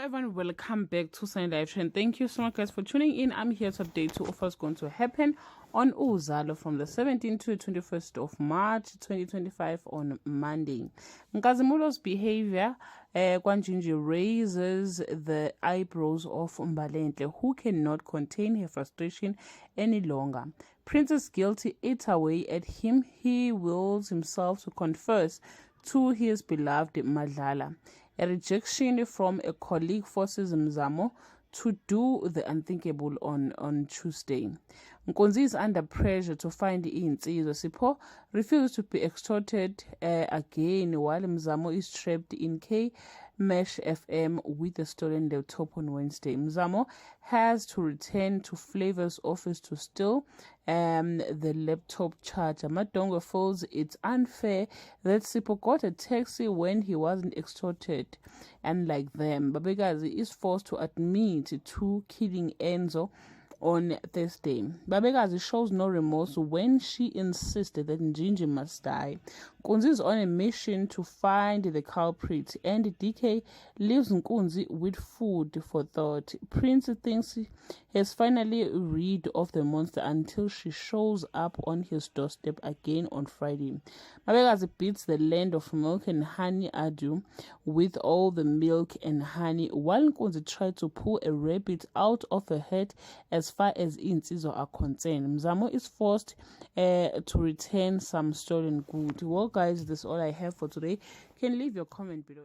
everyone, welcome back to Sunny Live Trend. Thank you so much guys for tuning in. I'm here to update you of what's going to happen on Uzalo from the 17th to 21st of March 2025 on Monday. Nkazimulo's behavior Kwanjinji raises the eyebrows of Mbalenhle, who cannot contain her frustration any longer. Princess guilty eats away at him. He wills himself to confess to his beloved Madlala. A rejection from a colleague forces Mzamo to do the unthinkable on Tuesday. Nkonzi is under pressure to find Insizwa. Sipho refuses to be extorted again while Mzamo is trapped in K-Mesh FM with a stolen laptop on Wednesday. Mzamo has to return to Flavor's office to steal the laptop charger. Madongo feels it's unfair that Sipho got a taxi when he wasn't extorted, unlike them. Babekazi is forced to admit to killing Enzo on Thursday. Babekazi shows no remorse when she insisted that Njinji must die. Nkunzi is on a mission to find the culprit, and DK leaves Nkunzi with food for thought. Prince thinks he has finally rid of the monster until she shows up on his doorstep again on Friday. Babekazi beats the land of milk and honey Adu with all the milk and honey, while Nkunzi tries to pull a rabbit out of her head as far as Insizwa are concerned. Mzamo is forced to return some stolen good. Well guys, this is all I have for today. You can leave your comment below.